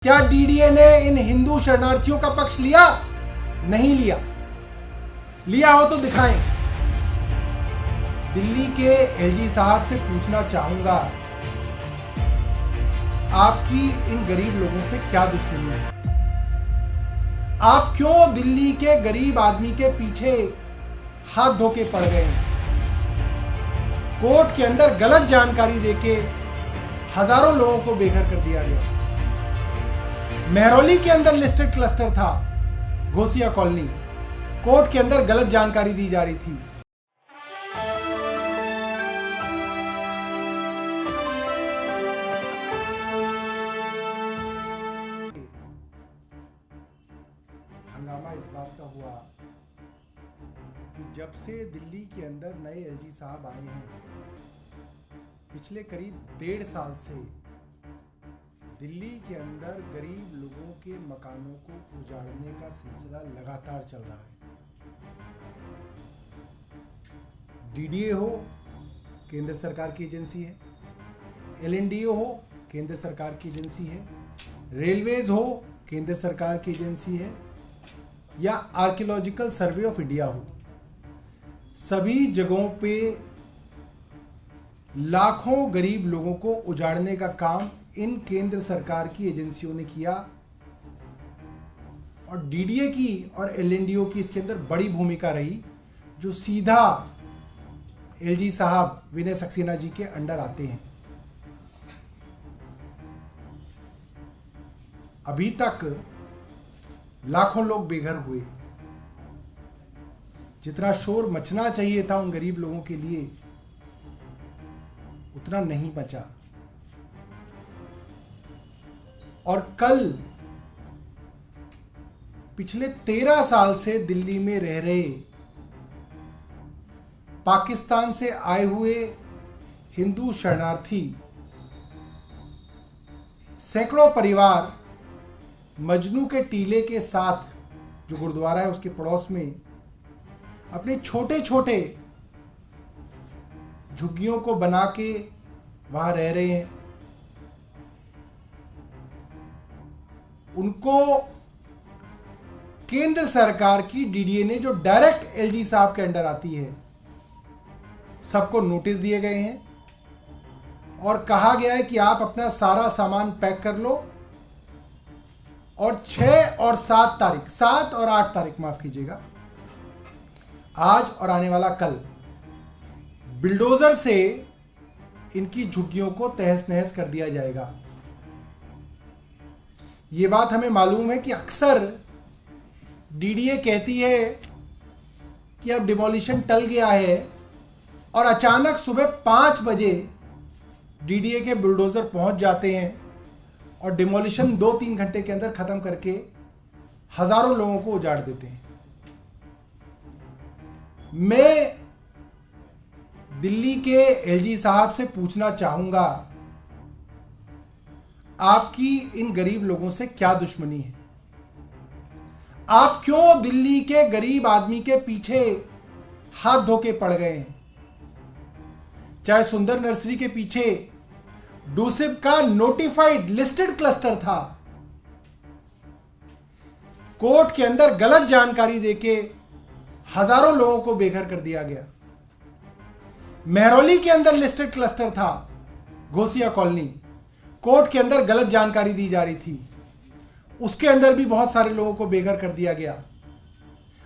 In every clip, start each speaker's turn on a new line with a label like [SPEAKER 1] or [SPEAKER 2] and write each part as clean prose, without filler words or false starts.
[SPEAKER 1] क्या डीडीए ने इन हिंदू शरणार्थियों का पक्ष लिया? नहीं लिया। लिया हो तो दिखाएं। दिल्ली के एलजी साहब से पूछना चाहूंगा, आपकी इन गरीब लोगों से क्या दुश्मनी है? आप क्यों दिल्ली के गरीब आदमी के पीछे हाथ धो के पड़ गए? कोर्ट के अंदर गलत जानकारी देके हजारों लोगों को बेघर कर दिया गया। मेहरौली के अंदर लिस्टेड क्लस्टर था, घोसिया कॉलोनी। कोर्ट के अंदर गलत जानकारी दी जा रही थी। हंगामा इस बात का हुआ कि जब से दिल्ली के अंदर नए एलजी साहब आए हैं, पिछले करीब 1.5 साल से दिल्ली के अंदर गरीब लोगों के मकानों को उजाड़ने का सिलसिला लगातार चल रहा है। डीडीए हो, केंद्र सरकार की एजेंसी है। एलएनडीओ हो, केंद्र सरकार की एजेंसी है। रेलवेज हो, केंद्र सरकार की एजेंसी है। या आर्कियोलॉजिकल सर्वे ऑफ इंडिया हो, सभी जगहों पे लाखों गरीब लोगों को उजाड़ने का काम इन केंद्र सरकार की एजेंसियों ने किया। और डीडीए की और एलएनडीओ की इसके अंदर बड़ी भूमिका रही, जो सीधा एलजी साहब विनय सक्सेना जी के अंडर आते हैं। अभी तक लाखों लोग बेघर हुए। जितना शोर मचना चाहिए था उन गरीब लोगों के लिए, उतना नहीं मचा। और कल पिछले 13 साल से दिल्ली में रह रहे पाकिस्तान से आए हुए हिंदू शरणार्थी सैकड़ों परिवार मजनू के टीले के साथ, जो गुरुद्वारा है उसके पड़ोस में, अपने छोटे छोटे झुग्गियों को बना के वहां रह रहे हैं। उनको केंद्र सरकार की डीडीए ने, जो डायरेक्ट एलजी साहब के अंडर आती है, सबको नोटिस दिए गए हैं और कहा गया है कि आप अपना सारा सामान पैक कर लो और 6 और 7 तारीख, 7 और 8 तारीख माफ कीजिएगा, आज और आने वाला कल, बिल्डोजर से इनकी झुग्गियों को तहस नहस कर दिया जाएगा। ये बात हमें मालूम है कि अक्सर डीडीए कहती है कि अब डिमोलिशन टल गया है, और अचानक सुबह 5 बजे डीडीए के बुलडोजर पहुंच जाते हैं और डिमोलिशन 2-3 घंटे के अंदर खत्म करके हजारों लोगों को उजाड़ देते हैं। मैं दिल्ली के एलजी साहब से पूछना चाहूंगा, आपकी इन गरीब लोगों से क्या दुश्मनी है? आप क्यों दिल्ली के गरीब आदमी के पीछे हाथ धो के पड़ गए हैं? चाहे सुंदर नर्सरी के पीछे डूसिब का नोटिफाइड लिस्टेड क्लस्टर था, कोर्ट के अंदर गलत जानकारी देके हजारों लोगों को बेघर कर दिया गया। मेहरौली के अंदर लिस्टेड क्लस्टर था, घोसिया कॉलोनी। कोर्ट के अंदर गलत जानकारी दी जा रही थी, उसके अंदर भी बहुत सारे लोगों को बेघर कर दिया गया।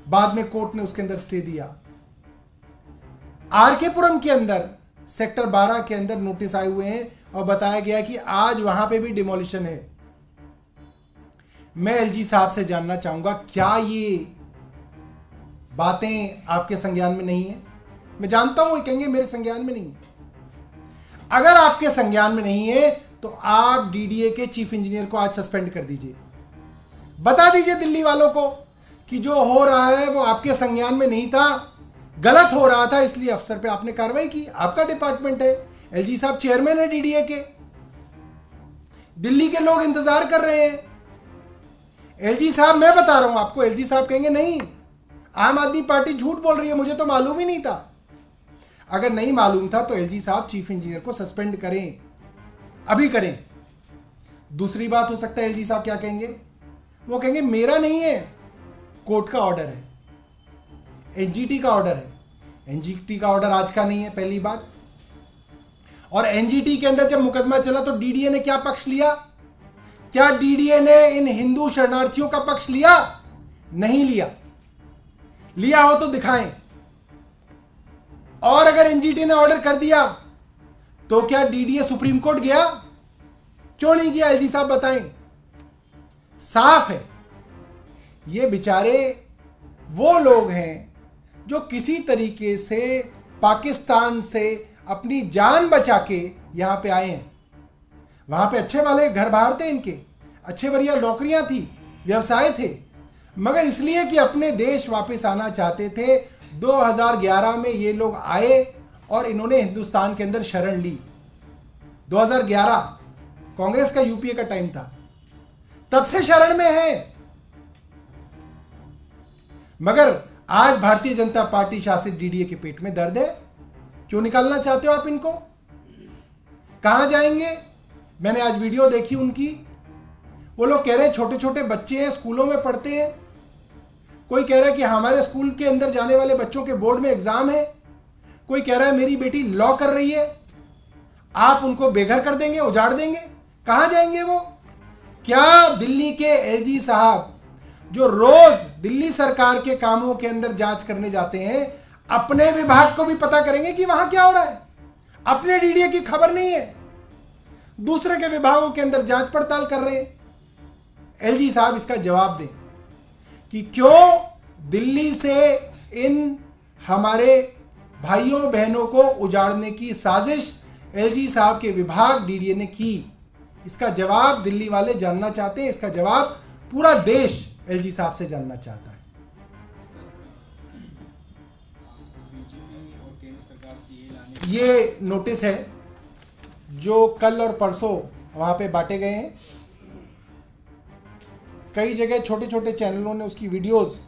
[SPEAKER 1] बाद में कोर्ट ने उसके अंदर स्टे दिया। आरके पुरम के अंदर सेक्टर 12 के अंदर नोटिस आए हुए हैं और बताया गया कि आज वहां पे भी डिमोलिशन है। मैं एलजी साहब से जानना चाहूंगा, क्या ये बातें आपके संज्ञान में नहीं है? मैं जानता हूं ये कहेंगे मेरे संज्ञान में नहीं है। अगर आपके संज्ञान में नहीं है तो आप डीडीए के चीफ इंजीनियर को आज सस्पेंड कर दीजिए। बता दीजिए दिल्ली वालों को कि जो हो रहा है वो आपके संज्ञान में नहीं था, गलत हो रहा था, इसलिए अफसर पे आपने कार्रवाई की। आपका डिपार्टमेंट है, एलजी साहब चेयरमैन है डीडीए के। दिल्ली के लोग इंतजार कर रहे हैं। एलजी साहब, मैं बता रहा हूं आपको, एलजी साहब कहेंगे नहीं, आम आदमी पार्टी झूठ बोल रही है, मुझे तो मालूम ही नहीं था। अगर नहीं मालूम था तो एलजी साहब चीफ इंजीनियर को सस्पेंड करें, अभी करें। दूसरी बात हो सकता है एलजी साहब क्या कहेंगे, वो कहेंगे मेरा नहीं है, कोर्ट का ऑर्डर है, एनजीटी का ऑर्डर है। एनजीटी का ऑर्डर आज का नहीं है, पहली बात। और एनजीटी के अंदर जब मुकदमा चला तो डीडीए ने क्या पक्ष लिया? क्या डीडीए ने इन हिंदू शरणार्थियों का पक्ष लिया? नहीं लिया। लिया हो तो दिखाएं। और अगर एनजीटी ने ऑर्डर कर दिया तो क्या डीडीए सुप्रीम कोर्ट गया? क्यों नहीं गया? एलजी साहब बताएं। साफ है, ये बेचारे वो लोग हैं जो किसी तरीके से पाकिस्तान से अपनी जान बचा के यहां पे आए हैं। वहां पे अच्छे वाले घर बाहर थे, इनके अच्छे बढ़िया नौकरियां थी, व्यवसाय थे, मगर इसलिए कि अपने देश वापस आना चाहते थे 2011 में ये लोग आए और इन्होंने हिंदुस्तान के अंदर शरण ली। 2011 कांग्रेस का यूपीए का टाइम था, तब से शरण में है। मगर आज भारतीय जनता पार्टी शासित डीडीए के पेट में दर्द है। क्यों निकालना चाहते हो आप इनको? कहां जाएंगे? मैंने आज वीडियो देखी उनकी, वो लोग कह रहे हैं छोटे छोटे बच्चे हैं, स्कूलों में पढ़ते हैं। कोई कह रहा है कि हमारे स्कूल के अंदर जाने वाले बच्चों के बोर्ड में एग्जाम है। कोई कह रहा है मेरी बेटी लॉ कर रही है। आप उनको बेघर कर देंगे, उजाड़ देंगे? कहां जाएंगे वो? क्या दिल्ली के एलजी साहब जो रोज दिल्ली सरकार के कामों के अंदर जांच करने जाते हैं, अपने विभाग को भी पता करेंगे कि वहां क्या हो रहा है? अपने डीडीए की खबर नहीं है, दूसरे के विभागों के अंदर जांच पड़ताल कर रहे हैं। एलजी साहब इसका जवाब दें कि क्यों दिल्ली से इन हमारे भाइयों बहनों को उजाड़ने की साजिश एलजी साहब के विभाग डीडीए ने की। इसका जवाब दिल्ली वाले जानना चाहते हैं, इसका जवाब पूरा देश एलजी साहब से जानना चाहता है। ये नोटिस है जो कल और परसों वहां पे बांटे गए हैं। कई जगह छोटे छोटे चैनलों ने उसकी वीडियोस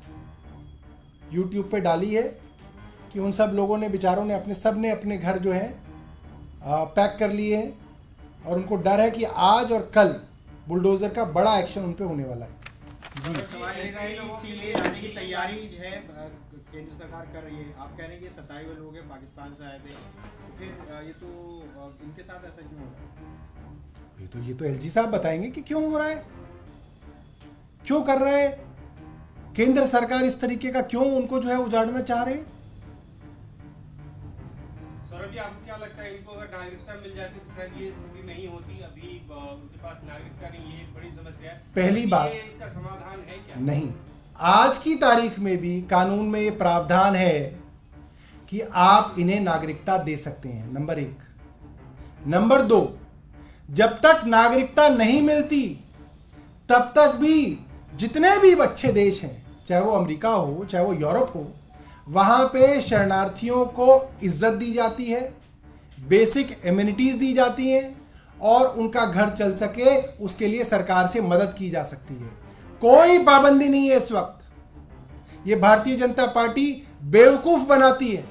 [SPEAKER 1] यूट्यूब पे डाली है कि उन सब लोगों ने, बेचारों ने अपने घर जो है पैक कर लिए हैं और उनको डर है कि आज और कल बुलडोजर का बड़ा एक्शन उन पे होने वाला है।
[SPEAKER 2] आने की तैयारी है केंद्र सरकार कर रही है। आप कह रहे हैं कि 27 लोग हैं पाकिस्तान से आए थे, तो फिर ये तो इनके साथ ऐसा क्यों हो रहा है?
[SPEAKER 1] ये तो एलजी साहब बताएंगे कि क्यों हो रहा है, क्यों कर रहे हैं। केंद्र सरकार इस तरीके का क्यों उनको जो है उजाड़ना चाह रहे हैं।
[SPEAKER 3] सौरभ जी, आपको क्या लगता है इनको अगर नागरिकता मिल जाती तो शायद ये स्थिति नहीं होती? अभी उनके पास नागरिकता नहीं है, बड़ी समस्या है।
[SPEAKER 1] पहली बात,
[SPEAKER 3] इसका समाधान है क्या?
[SPEAKER 1] नहीं, आज की तारीख में भी कानून में ये प्रावधान है कि आप इन्हें नागरिकता दे सकते हैं, नंबर 1। नंबर 2, जब तक नागरिकता नहीं मिलती तब तक भी जितने भी अच्छे देश हैं, चाहे वो अमेरिका हो चाहे वो यूरोप हो, वहां पे शरणार्थियों को इज्जत दी जाती है, बेसिक एमिनिटीज दी जाती हैं और उनका घर चल सके उसके लिए सरकार से मदद की जा सकती है। कोई पाबंदी नहीं है इस वक्त। ये भारतीय जनता पार्टी बेवकूफ बनाती है,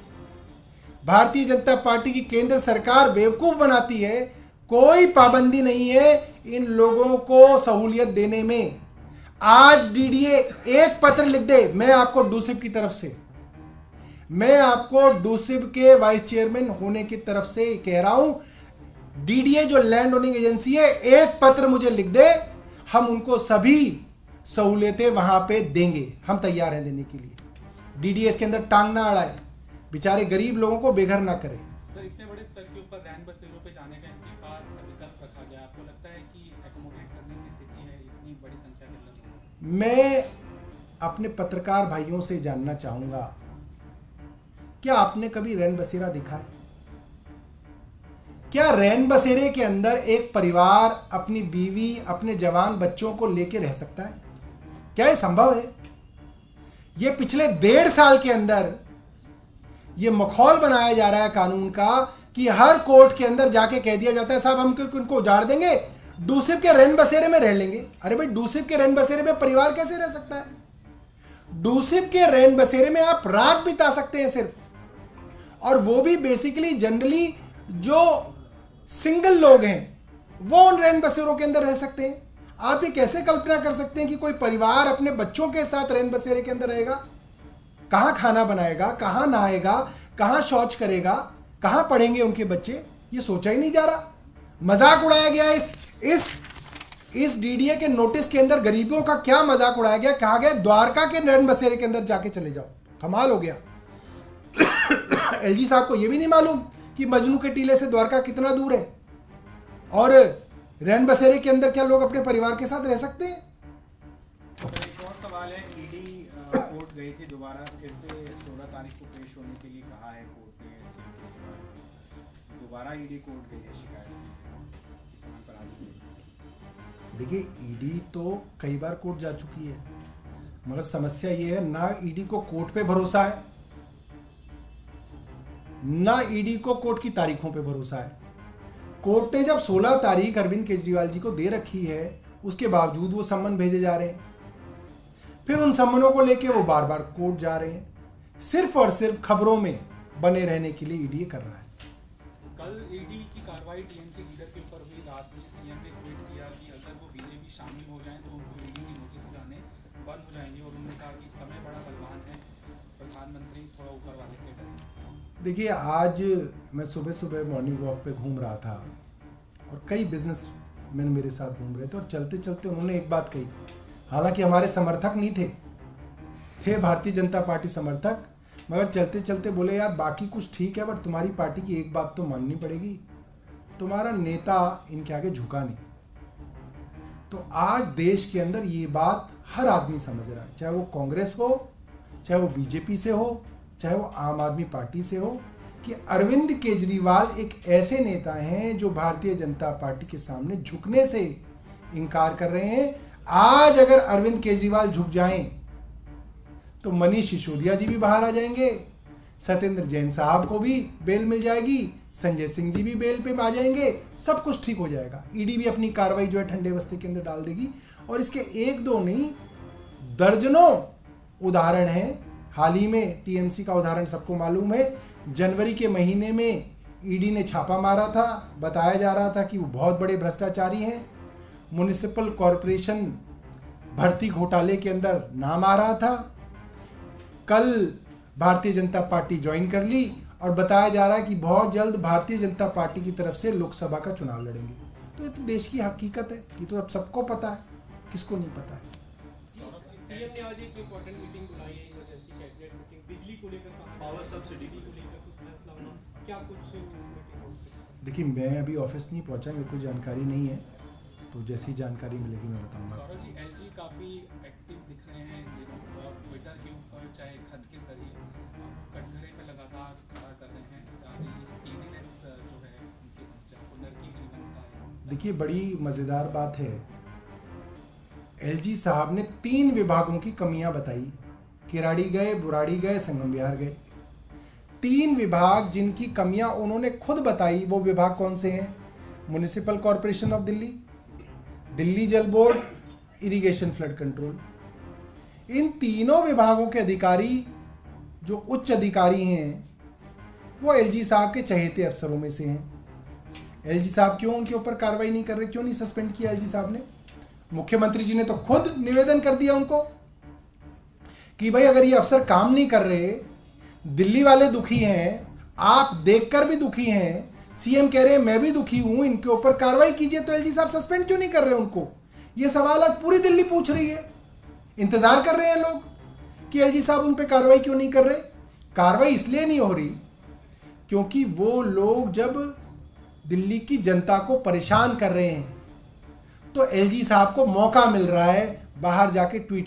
[SPEAKER 1] भारतीय जनता पार्टी की केंद्र सरकार बेवकूफ बनाती है। कोई पाबंदी नहीं है इन लोगों को सहूलियत देने में। आज डीडीए एक पत्र लिख दे, मैं आपको डूसिब की तरफ से, मैं आपको डूसिब के वाइस चेयरमैन होने की तरफ से कह रहा हूं, डीडीए जो लैंड ओनिंग एजेंसी है, एक पत्र मुझे लिख दे, हम उनको सभी सहूलियतें वहां पे देंगे। हम तैयार हैं देने के लिए। डीडीए इसके अंदर टांग ना अड़ाए, बेचारे गरीब लोगों को बेघर ना करे।
[SPEAKER 4] सर, इतने बड़े स्तर के ऊपर रैन बसेरों पे जाने का इनके पास विकल्प रखा गया, आपको लगता है कि एकोमोडेट करने की स्थिति है इतनी बड़ी संख्या के अंदर?
[SPEAKER 1] मैं अपने पत्रकार भाइयों से जानना चाहूंगा, क्या आपने कभी रैन बसेरा देखा है? क्या रैन बसेरे के अंदर एक परिवार अपनी बीवी, अपने जवान बच्चों को लेकर रह सकता है? क्या यह संभव है? यह पिछले 1.5 साल के अंदर यह माहौल बनाया जा रहा है कानून का कि हर कोर्ट के अंदर जाके कह दिया जाता है साहब हम उनको उजाड़ देंगे, डूसिब के रैन बसेरे में रह लेंगे। अरे भाई, डूसिब के रैन बसेरे में परिवार कैसे रह सकता है? डूसिब के रैन बसेरे में आप रात बिता सकते हैं सिर्फ, और वो भी बेसिकली जनरली जो सिंगल लोग हैं, वो उन रैन बसेरों के अंदर रह सकते हैं। आप ये कैसे कल्पना कर सकते हैं कि कोई परिवार अपने बच्चों के साथ रैन बसेरे के अंदर रहेगा? कहां खाना बनाएगा, कहां नहाएगा, कहां शौच करेगा, कहां पढ़ेंगे उनके बच्चे? ये सोचा ही नहीं जा रहा। मजाक उड़ाया गया इस डीडीए के नोटिस के अंदर। गरीबों का क्या मजाक उड़ाया गया, कहा गया द्वारका के रैन बसेरे के अंदर जाके चले जाओ। कमाल हो गया। एलजी साहब को यह भी नहीं मालूम कि मजनू के टीले से द्वारका कितना दूर है, और रैन बसेरे के अंदर क्या लोग अपने परिवार के साथ रह सकते हैं?
[SPEAKER 2] तो एक और सवाल है, ईडी कोर्ट गई थी दोबारा, फिर से 16 तारीख को पेश होने के लिए कहा है कोर्ट ने सीएम केजरीवाल। दोबारा ईडी कोर्ट गई है शिकायत किसान पर हाजिर।
[SPEAKER 1] देखिए, ईडी तो कई बार कोर्ट जा चुकी है, मगर समस्या ये है ना ईडी को कोर्ट पे भरोसा है, ना ईडी को कोर्ट की तारीखों पे भरोसा है। कोर्ट ने जब 16 तारीख अरविंद केजरीवाल जी को दे रखी है, उसके बावजूद वो सम्मन भेजे जा रहे हैं। फिर उन सम्मनों को लेके वो बार बार कोर्ट जा रहे हैं, सिर्फ और सिर्फ खबरों में बने रहने के लिए ईडी कर रहा है।
[SPEAKER 4] कल ईडी की कार्रवाई टीएमसी लीडर के ऊपर हुई। रात में सीएम ने ट्वीट किया कि अगर वो बीजेपी शामिल हो जाए तो उनको ईडी की नोटिस जाने बंद हो जाएंगे, और उन्होंने कहा कि समय बड़ा बलवान है, प्रधानमंत्री थोड़ा ऊपर वाले से डरे।
[SPEAKER 1] देखिए, आज मैं सुबह सुबह मॉर्निंग वॉक पे घूम रहा था और कई बिजनेस मैन मेरे साथ घूम रहे थे, और चलते चलते उन्होंने एक बात कही। हालांकि हमारे समर्थक नहीं थे भारतीय जनता पार्टी समर्थक, मगर चलते चलते बोले, यार बाकी कुछ ठीक है, बट तुम्हारी पार्टी की एक बात तो माननी पड़ेगी, तुम्हारा नेता इनके आगे झुका नहीं। तो आज देश के अंदर ये बात हर आदमी समझ रहा है, चाहे वो कांग्रेस हो, चाहे वो बीजेपी से हो, चाहे वो आम आदमी पार्टी से हो, कि अरविंद केजरीवाल एक ऐसे नेता हैं जो भारतीय जनता पार्टी के सामने झुकने से इनकार कर रहे हैं। आज अगर अरविंद केजरीवाल झुक जाएं तो मनीष सिसोदिया जी भी बाहर आ जाएंगे, सत्येंद्र जैन साहब को भी बेल मिल जाएगी, संजय सिंह जी भी बेल पे आ जाएंगे, सब कुछ ठीक हो जाएगा। ईडी भी अपनी कार्रवाई जो है ठंडे बस्ते के अंदर डाल देगी, और इसके एक दो नहीं दर्जनों उदाहरण हैं। हाल ही में टीएमसी का उदाहरण सबको मालूम है। जनवरी के महीने में ईडी ने छापा मारा था, बताया जा रहा था कि वो बहुत बड़े भ्रष्टाचारी हैं। म्युनिसिपल कॉरपोरेशन भर्ती घोटाले के अंदर नाम आ रहा था। कल भारतीय जनता पार्टी ज्वाइन कर ली और बताया जा रहा है कि बहुत जल्द भारतीय जनता पार्टी की तरफ से लोकसभा का चुनाव लड़ेंगे। तो ये तो देश की हकीकत है, ये तो अब सबको पता है, किसको नहीं पता है।
[SPEAKER 2] सीएम ने आज एक इंपॉर्टेंट मीटिंग बुलाई है, इमरजेंसी कैबिनेट मीटिंग, बिजली को लेकर कहा, पावर सब्सिडी को लेकर कुछ फैसला हुआ, क्या कुछ मीटिंग हो सकती है?
[SPEAKER 1] देखिए, मैं अभी ऑफिस नहीं पहुंचा, मेरे को जानकारी नहीं है, तो जैसी जानकारी मिलेगी मैं बताऊंगा।
[SPEAKER 4] सौरभ जी, एलजी काफी एक्टिव दिख रहे हैं ट्विटर के ऊपर, चाहे खत के जरिए कटघरे में लगातार खड़ा कर रहे हैं क्लीनिनेस जो है उनकी समस्या को, नरकी जीवन का।
[SPEAKER 1] देखिए, बड़ी मजेदार बात है, एलजी साहब ने 3 विभागों की कमियां बताई। किराड़ी गए, बुराड़ी गए, संगम विहार गए। 3 विभाग जिनकी कमियां उन्होंने खुद बताई, वो विभाग कौन से हैं? Municipal corporation of Delhi, Delhi जल बोर्ड, इरिगेशन फ्लड कंट्रोल। इन तीनों विभागों के अधिकारी जो उच्च अधिकारी हैं, वो एलजी साहब के चहेते अफसरों में से हैं। एलजी साहब क्यों उनके ऊपर कार्रवाई नहीं कर रहे, क्यों नहीं सस्पेंड किया एलजी साहब ने? मुख्यमंत्री जी ने तो खुद निवेदन कर दिया उनको कि भाई अगर ये अफसर काम नहीं कर रहे, दिल्ली वाले दुखी हैं, आप देखकर भी दुखी हैं, सीएम कह रहे हैं मैं भी दुखी हूं, इनके ऊपर कार्रवाई कीजिए, तो एलजी साहब सस्पेंड क्यों नहीं कर रहे उनको? ये सवाल आज पूरी दिल्ली पूछ रही है। इंतजार कर रहे हैं लोग कि एलजी साहब उन पे कार्रवाई क्यों नहीं कर रहे। कार्रवाई इसलिए नहीं हो रही क्योंकि वो लोग जब दिल्ली की जनता को परेशान कर रहे हैं, तो एलजी साहब को मौका मिल रहा है बाहर जाके ट्वीट